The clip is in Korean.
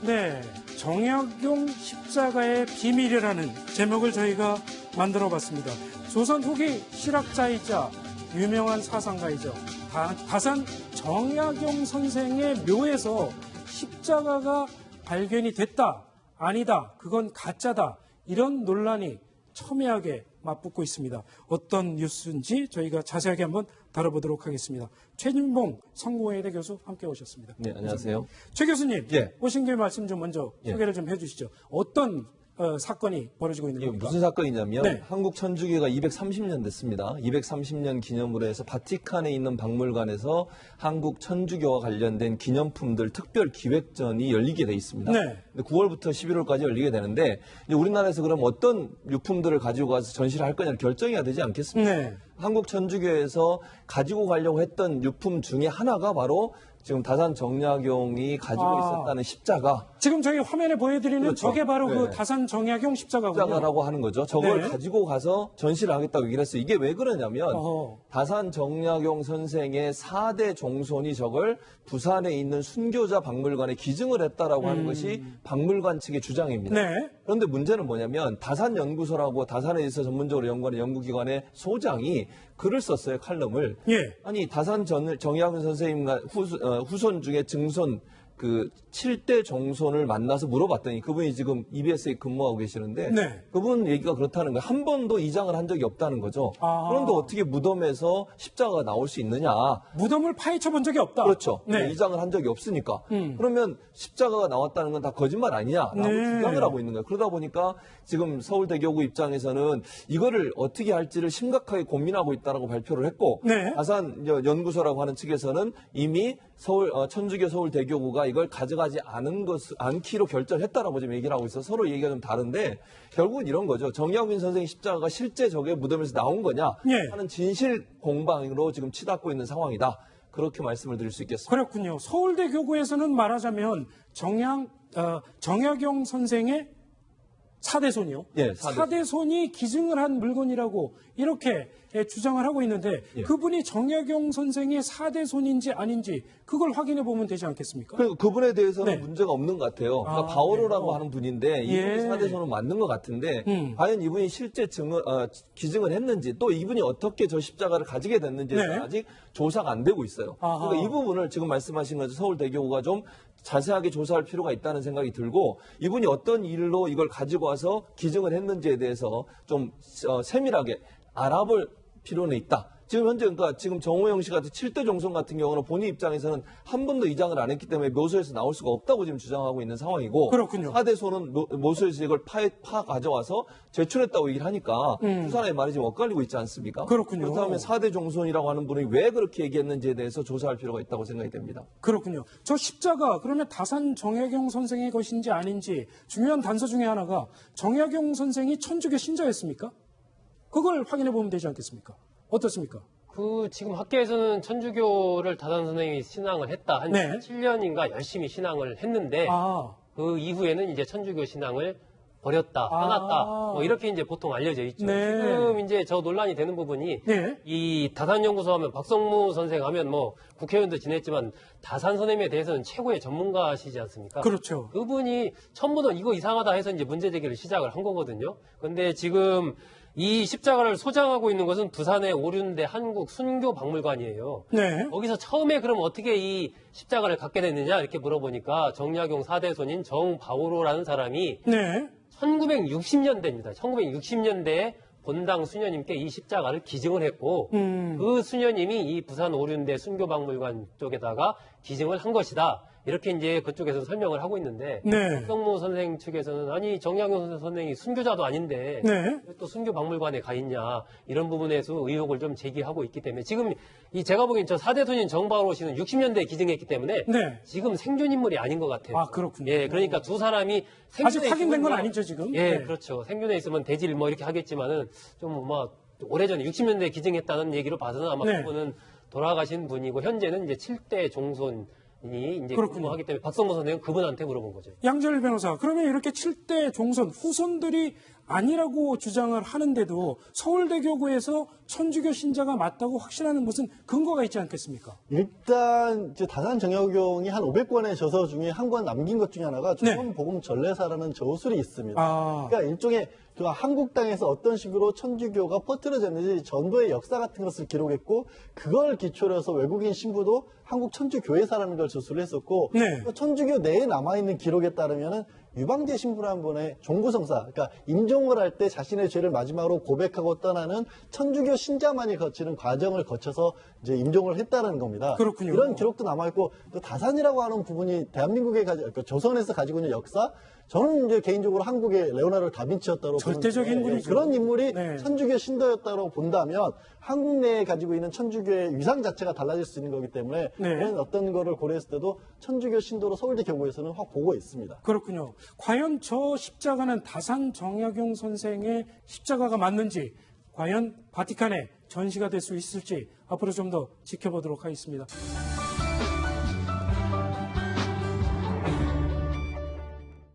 네, 정약용 십자가의 비밀이라는 제목을 저희가 만들어 봤습니다. 조선 후기 실학자이자 유명한 사상가이죠. 다산 정약용 선생의 묘에서 십자가가 발견이 됐다, 아니다, 그건 가짜다, 이런 논란이 첨예하게 맞붙고 있습니다. 어떤 뉴스인지 저희가 자세하게 한번 다뤄보도록 하겠습니다. 최진봉 성공회대 교수 함께 오셨습니다. 네, 안녕하세요. 최 교수님, 예. 오신 김에 말씀 좀 먼저 소개를 좀 해주시죠. 어떤 사건이 벌어지고 있는 이게 겁니까? 무슨 사건이냐면 네. 한국 천주교가 230년 됐습니다. 230년 기념으로 해서 바티칸에 있는 박물관에서 한국 천주교와 관련된 기념품들 특별 기획전이 열리게 돼 있습니다. 네. 9월부터 11월까지 열리게 되는데 이제 우리나라에서 그럼 어떤 유품들을 가지고 가서 전시를 할 거냐를 결정해야 되지 않겠습니까? 네. 한국 천주교에서 가지고 가려고 했던 유품 중에 하나가 바로 지금 다산 정약용이 가지고 있었다는 십자가. 지금 저희 화면에 보여드리는 그렇죠. 저게 바로 네. 그 다산 정약용 십자가군요. 십자가라고 하는 거죠. 저걸 네. 가지고 가서 전시를 하겠다고 얘기를 했어요. 이게 왜 그러냐면 어허. 다산 정약용 선생의 4대 종손이 저걸 부산에 있는 순교자 박물관에 기증을 했다라고 하는 것이 박물관 측의 주장입니다. 네. 그런데 문제는 뭐냐면 다산연구소라고 다산에 대해서 전문적으로 연구하는 연구기관의 소장이 글을 썼어요. 칼럼을. 예. 아니 다산 정약용 선생님과 후손 중에 증손 그 7대 종손을 만나서 물어봤더니 그분이 지금 EBS에 근무하고 계시는데 네. 그분 얘기가 그렇다는 거예요. 한 번도 이장을 한 적이 없다는 거죠. 아. 그런데 어떻게 무덤에서 십자가가 나올 수 있느냐. 무덤을 파헤쳐 본 적이 없다. 그렇죠. 네. 이장을 한 적이 없으니까. 그러면 십자가가 나왔다는 건 다 거짓말 아니냐라고 네. 주장을 하고 있는 거예요. 그러다 보니까 지금 서울대교구 입장에서는 이거를 어떻게 할지를 심각하게 고민하고 있다라고 발표를 했고 네. 다산 연구소라고 하는 측에서는 이미 천주교 서울대교구가 이걸 가져가지 않기로 결정했다라고 지금 얘기를 하고 있어서 서로 얘기가 좀 다른데 결국은 이런 거죠. 정약용 선생의 십자가가 실제 저게 무덤에서 나온 거냐 예. 하는 진실 공방으로 지금 치닫고 있는 상황이다. 그렇게 말씀을 드릴 수 있겠습니다. 그렇군요. 서울대 교구에서는 말하자면 정약용 선생의 사대손이요. 예, 사대손이 기증을 한 물건이라고 이렇게 주장을 하고 있는데 예. 그분이 정약용 선생의 사대손인지 아닌지 그걸 확인해 보면 되지 않겠습니까? 그분에 대해서는 네. 문제가 없는 것 같아요. 아, 그러니까 바오로라고 네. 하는 분인데 이분이 예. 사대손은 맞는 것 같은데 과연 이분이 실제 기증을 했는지 또 이분이 어떻게 저 십자가를 가지게 됐는지에 네. 대해서 아직 조사가 안 되고 있어요. 아하. 그러니까 이 부분을 지금 말씀하신 것처럼 서울대교구가 좀 자세하게 조사할 필요가 있다는 생각이 들고 이분이 어떤 일로 이걸 가지고 와서 기증을 했는지에 대해서 좀 세밀하게 알아볼 필요는 있다. 지금 현재 그러니까 지금 정호영 씨 같은 7대 종손 같은 경우는 본인 입장에서는 한 번도 이장을 안 했기 때문에 묘소에서 나올 수가 없다고 지금 주장하고 있는 상황이고 그렇군요. 4대손은 묘소에서 이걸 파 가져와서 제출했다고 얘기를 하니까 두 사람의 말이 지금 엇갈리고 있지 않습니까? 그렇군요. 그렇다면 4대 종손이라고 하는 분이 왜 그렇게 얘기했는지에 대해서 조사할 필요가 있다고 생각이 됩니다. 그렇군요. 저 십자가 그러면 다산 정약용 선생의 것인지 아닌지 중요한 단서 중에 하나가 정약용 선생이 천주교 신자였습니까? 그걸 확인해 보면 되지 않겠습니까? 어떻습니까? 지금 학계에서는 천주교를 다산 선생님이 신앙을 했다. 한 네. 7년인가 열심히 신앙을 했는데 아, 그 이후에는 이제 천주교 신앙을 버렸다, 떠났다. 뭐 이렇게 이제 보통 알려져 있죠. 네. 지금 이제 저 논란이 되는 부분이 네. 이 다산연구소 하면 박성무 선생 하면 뭐 국회의원도 지냈지만 다산 선생님에 대해서는 최고의 전문가시지 않습니까? 그렇죠. 그분이 처음부터 이거 이상하다 해서 이제 문제 제기를 시작을 한 거거든요. 근데 지금 이 십자가를 소장하고 있는 것은 부산의 오륜대 한국 순교박물관이에요. 네. 거기서 처음에 그럼 어떻게 이 십자가를 갖게 됐느냐 이렇게 물어보니까 정약용 4대손인 정바오로라는 사람이 네. 1960년대입니다. 1960년대에 본당 수녀님께 이 십자가를 기증을 했고 그 수녀님이 이 부산 오륜대 순교박물관 쪽에다가 기증을 한 것이다. 이렇게 이제 그쪽에서 설명을 하고 있는데 네. 박성무 선생 측에서는 아니 정약용 선생이 순교자도 아닌데 네. 왜 또 순교박물관에 가 있냐 이런 부분에서 의혹을 좀 제기하고 있기 때문에 지금 이 제가 보기엔 저 4대손인 정바로 씨는 60년대에 기증했기 때문에 네. 지금 생존 인물이 아닌 것 같아요. 아, 그렇군요. 예, 그러니까 두 사람이 아직 생존에 확인된 건 있으면요. 아니죠, 지금? 예, 네. 그렇죠. 생존에 있으면 대질 뭐 이렇게 하겠지만은 좀 뭐 오래전에 60년대에 기증했다는 얘기로 봐서는 아마 네. 그분은 돌아가신 분이고 현재는 이제 7대 종손 이 이제 그렇군요. 하기 때문에 박성모 선생은 그분한테 물어본 거죠. 양재열 변호사, 그러면 이렇게 7대 종손, 후손들이 아니라고 주장을 하는데도 서울대교구에서 천주교 신자가 맞다고 확신하는 무슨 근거가 있지 않겠습니까? 일단 이제 다산 정약용이 한 500권의 저서 중에 한 권 남긴 것 중에 하나가 조선복음 전례사라는 저술이 있습니다. 아. 그러니까 일종의 그 한국 땅에서 어떤 식으로 천주교가 퍼뜨려졌는지 전도의 역사 같은 것을 기록했고 그걸 기초로 해서 외국인 신부도 한국 천주교회사라는 걸 저술을 했었고 네. 천주교 내에 남아있는 기록에 따르면은 유방제 신부를 한 번에 종부성사, 그러니까 임종을 할 때 자신의 죄를 마지막으로 고백하고 떠나는 천주교 신자만이 거치는 과정을 거쳐서 이제 임종을 했다는 겁니다. 그렇군요. 이런 기록도 남아있고 또 다산이라고 하는 부분이 대한민국에 그러니까 조선에서 가지고 있는 역사, 저는 이제 개인적으로 한국의 레오나르도 다빈치였다고 절대적인 보는데, 인물이죠. 그런 인물이 네. 천주교 신도였다고 본다면 한국 내에 가지고 있는 천주교의 위상 자체가 달라질 수 있는 거기 때문에 네. 그런 어떤 거를 고려했을 때도 천주교 신도로 서울대 교구에서는 확 보고 있습니다. 그렇군요. 과연 저 십자가는 다산 정약용 선생의 십자가가 맞는지, 과연 바티칸에 전시가 될 수 있을지 앞으로 좀 더 지켜보도록 하겠습니다.